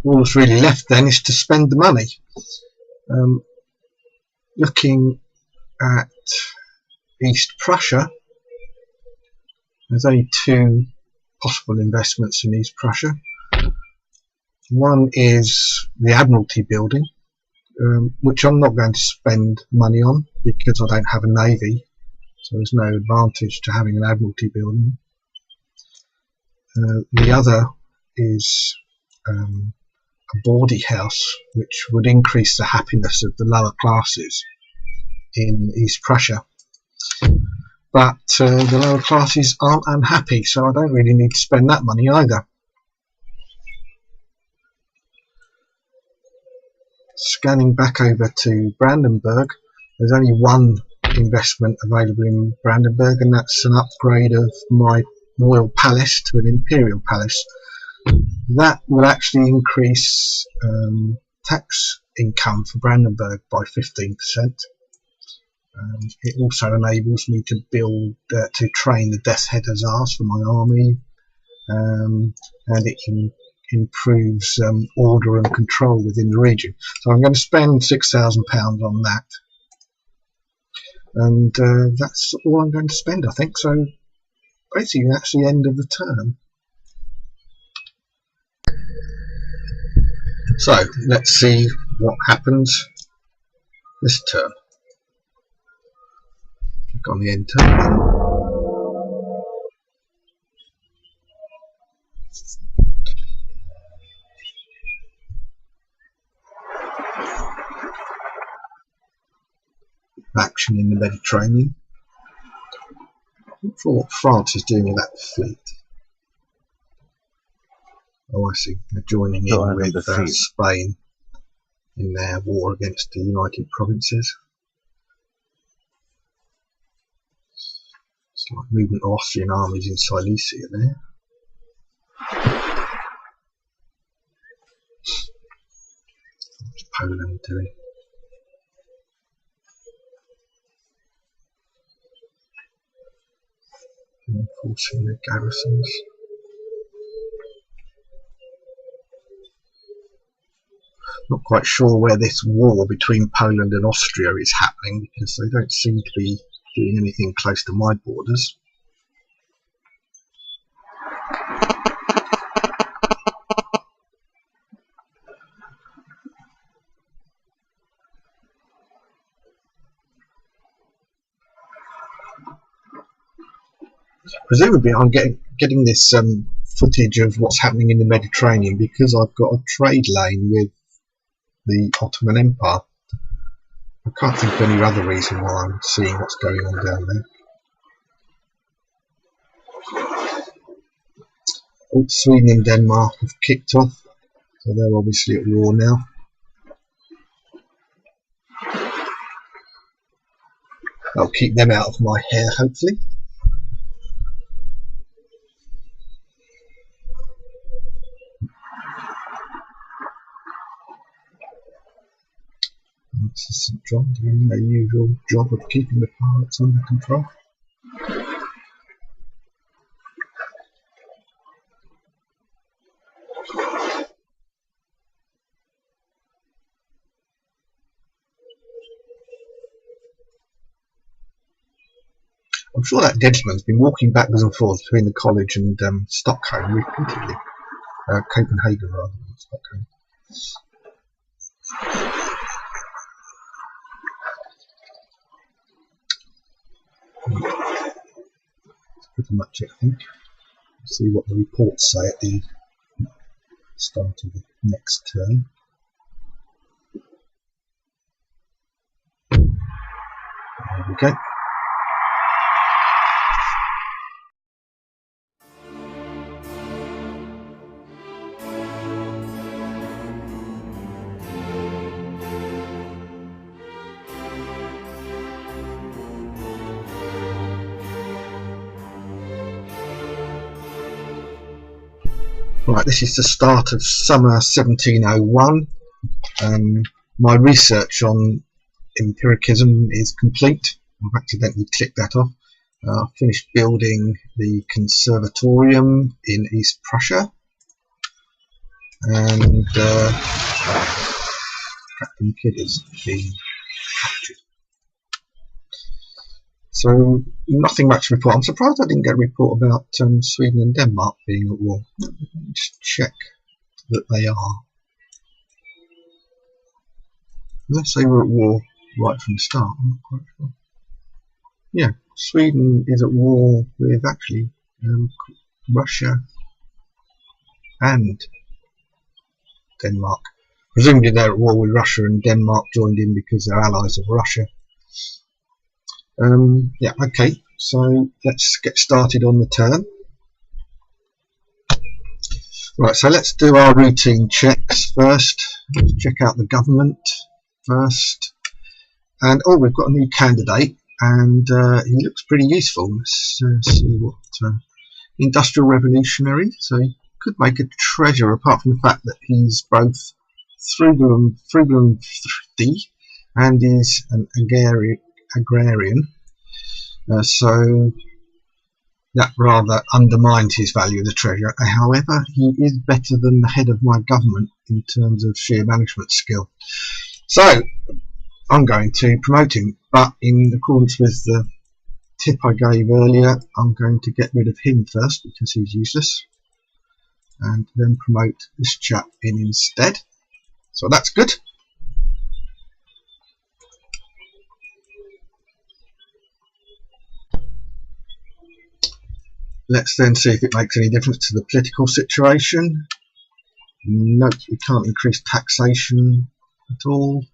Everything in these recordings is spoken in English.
All that's really left then is to spend the money. Looking at East Prussia, there's only two possible investments in East Prussia. One is the Admiralty building, which I'm not going to spend money on because I don't have a navy, so there's no advantage to having an Admiralty building. The other is a bawdy house, which would increase the happiness of the lower classes in East Prussia. But the lower classes aren't unhappy, so I don't really need to spend that money either. Scanning back over to Brandenburg, there's only one investment available in Brandenburg, and that's an upgrade of my royal palace to an imperial palace. That will actually increase tax income for Brandenburg by 15%. It also enables me to build, to train the Death Head Hussars for my army, and it improves order and control within the region. So I'm going to spend £6,000 on that, and that's all I'm going to spend, I think. So basically that's the end of the term. So let's see what happens this term. Click on the end term. Action in the Mediterranean. Look for what France is doing with that fleet. Oh, I see. They're joining in with Spain in their war against the United Provinces. It's like movement of Austrian armies in Silesia there. What's Poland doing? Reinforcing their garrisons. Not quite sure where this war between Poland and Austria is happening, because they don't seem to be doing anything close to my borders. Presumably I'm getting this footage of what's happening in the Mediterranean because I've got a trade lane with the Ottoman Empire. I can't think of any other reason why I'm seeing what's going on down there. Oh, Sweden and Denmark have kicked off, so they're obviously at war now. I'll keep them out of my hair, hopefully. St. John doing their usual job of keeping the pirates under control. I'm sure that gentleman's been walking backwards and forwards between the college and Stockholm repeatedly. Copenhagen rather than Stockholm. That's pretty much it, I think. Let's see what the reports say at the start of the next term. There we go. Right, this is the start of summer 1701. My research on empiricism is complete. I've accidentally clicked that off. I've finished building the conservatorium in East Prussia, and Captain Kidd has been captured. So nothing much to report. I'm surprised I didn't get a report about Sweden and Denmark being at war. Let me just check that they are. Unless they were at war right from the start, I'm not quite sure. Yeah, Sweden is at war with actually Russia and Denmark. Presumably they're at war with Russia, and Denmark joined in because they're allies of Russia. Yeah, okay, so let's get started on the turn. Right, so let's do our routine checks first. Let's check out the government first. And oh, we've got a new candidate, and he looks pretty useful. Let's see what industrial revolutionary. So he could make a treasure, apart from the fact that he's both frugal and thrifty, and is an agrarian. So that rather undermined his value as a treasurer. However, he is better than the head of my government in terms of sheer management skill. So I'm going to promote him, but in accordance with the tip I gave earlier, I'm going to get rid of him first because he's useless, and then promote this chap in instead. So that's good. Let's then see if it makes any difference to the political situation. Note we can't increase taxation at all,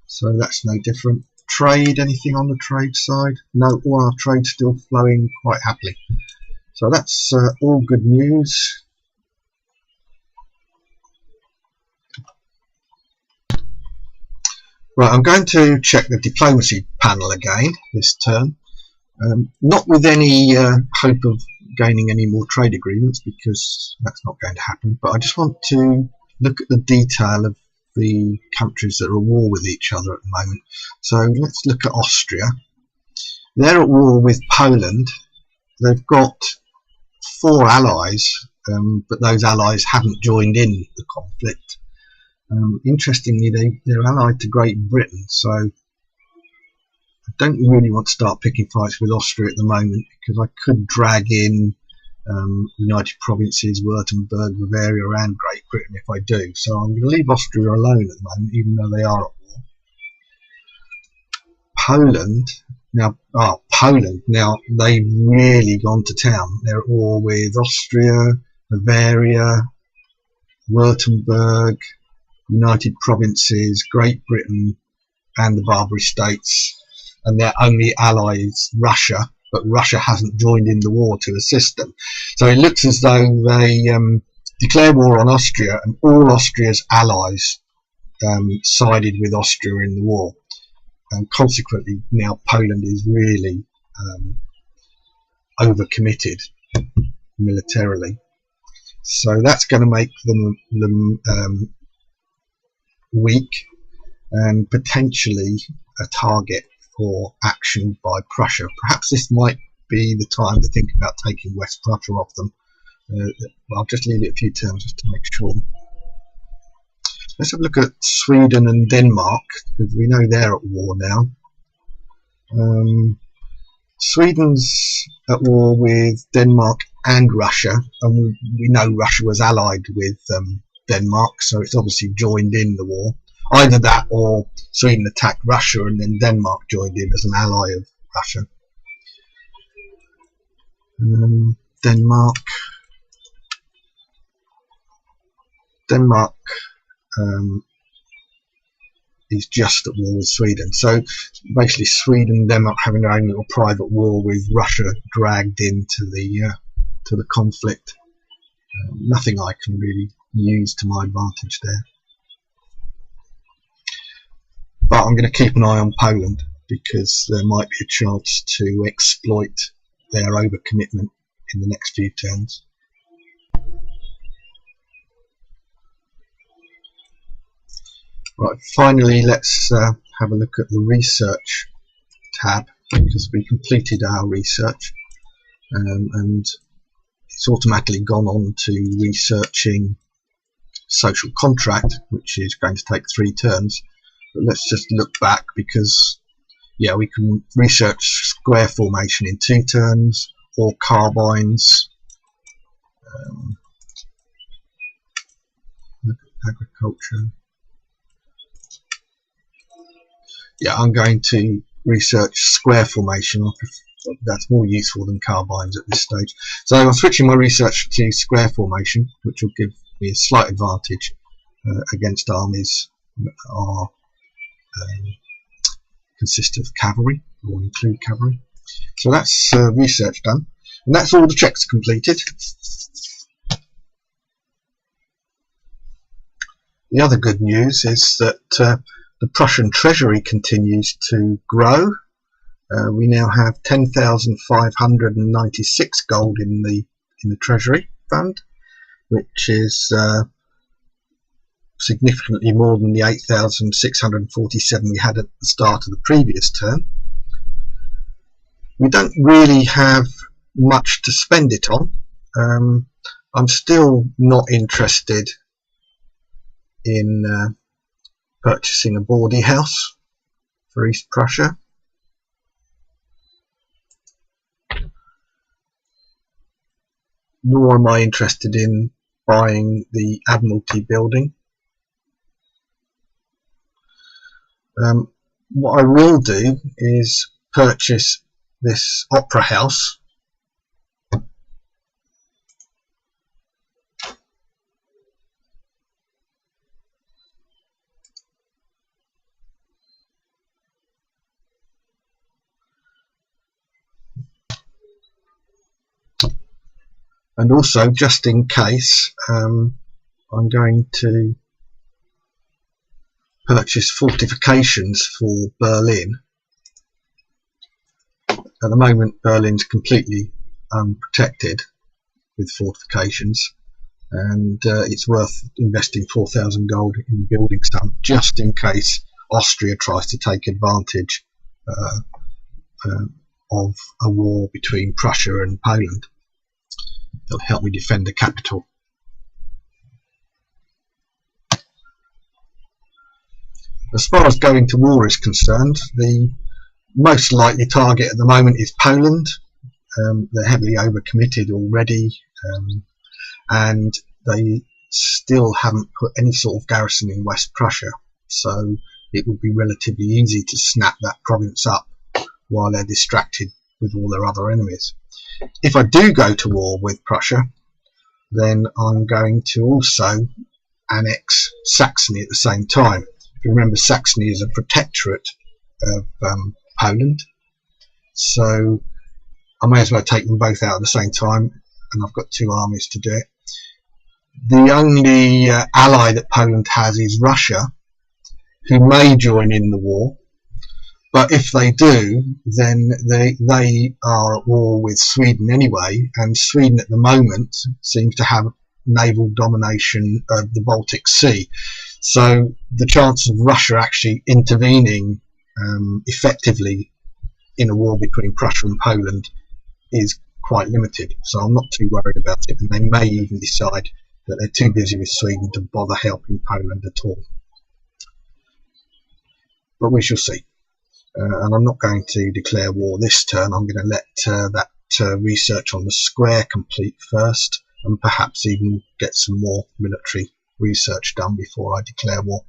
so that's no different. Trade, anything on the trade side? No, all our trade's still flowing quite happily. So that's all good news. Right, I'm going to check the diplomacy panel again this turn. Not with any hope of gaining any more trade agreements, because that's not going to happen, but I just want to look at the detail of the countries that are at war with each other at the moment. So let's look at Austria. They're at war with Poland. They've got 4 allies, but those allies haven't joined in the conflict. Interestingly, they're allied to Great Britain, so I don't really want to start picking fights with Austria at the moment, because I could drag in United Provinces, Württemberg, Bavaria and Great Britain if I do. So I'm going to leave Austria alone at the moment, even though they are at war. Poland, now they've really gone to town. They're at war with Austria, Bavaria, Württemberg, United Provinces, Great Britain and the Barbary States. And their only ally is Russia, but Russia hasn't joined in the war to assist them. So it looks as though they declare war on Austria, and all Austria's allies sided with Austria in the war. And consequently, now Poland is really overcommitted militarily. So that's going to make them weak and potentially a target for action by Prussia. Perhaps this might be the time to think about taking West Prussia off them. I'll just leave it a few turns just to make sure. Let's have a look at Sweden and Denmark, because we know they're at war now. Sweden's at war with Denmark and Russia, and we know Russia was allied with Denmark, so it's obviously joined in the war. Either that, or Sweden attacked Russia and then Denmark joined in as an ally of Russia. Denmark is just at war with Sweden. So basically, Sweden and Denmark having their own little private war with Russia dragged into the conflict. Nothing I can really use to my advantage there. But I'm going to keep an eye on Poland, because there might be a chance to exploit their overcommitment in the next few turns. Right, finally let's have a look at the research tab, because we completed our research and it's automatically gone on to researching social contract, which is going to take 3 turns. But let's just look back, because yeah, we can research square formation in 2 turns, or carbines. Look at agriculture. Yeah, I'm going to research square formation. That's more useful than carbines at this stage. So I'm switching my research to square formation, which will give me a slight advantage against armies that are consist of cavalry, or include cavalry. So that's research done, and that's all the checks completed. The other good news is that the Prussian treasury continues to grow. We now have 10,596 gold in the treasury fund, which is significantly more than the 8,647 we had at the start of the previous turn. We don't really have much to spend it on. I'm still not interested in purchasing a boarding house for East Prussia. Nor am I interested in buying the Admiralty building. What I will do is purchase this opera house. And also, just in case, I'm going to purchase fortifications for Berlin. At the moment, Berlin's completely unprotected with fortifications, and it's worth investing 4,000 gold in building some, just in case Austria tries to take advantage of a war between Prussia and Poland. It'll help me defend the capital. As far as going to war is concerned, the most likely target at the moment is Poland. They're heavily overcommitted already, and they still haven't put any sort of garrison in West Prussia, so it would be relatively easy to snap that province up while they're distracted with all their other enemies. If I do go to war with Prussia, then I'm going to also annex Saxony at the same time. If you remember, Saxony is a protectorate of Poland, so I may as well take them both out at the same time, and I've got 2 armies to do it. The only ally that Poland has is Russia, who may join in the war, but if they do, then they are at war with Sweden anyway, and Sweden at the moment seems to have naval domination of the Baltic Sea. So the chance of Russia actually intervening effectively in a war between Prussia and Poland is quite limited. So I'm not too worried about it, and they may even decide that they're too busy with Sweden to bother helping Poland at all. But we shall see. And I'm not going to declare war this turn. I'm going to let that research on the square complete first, and perhaps even get some more military research done before I declare war.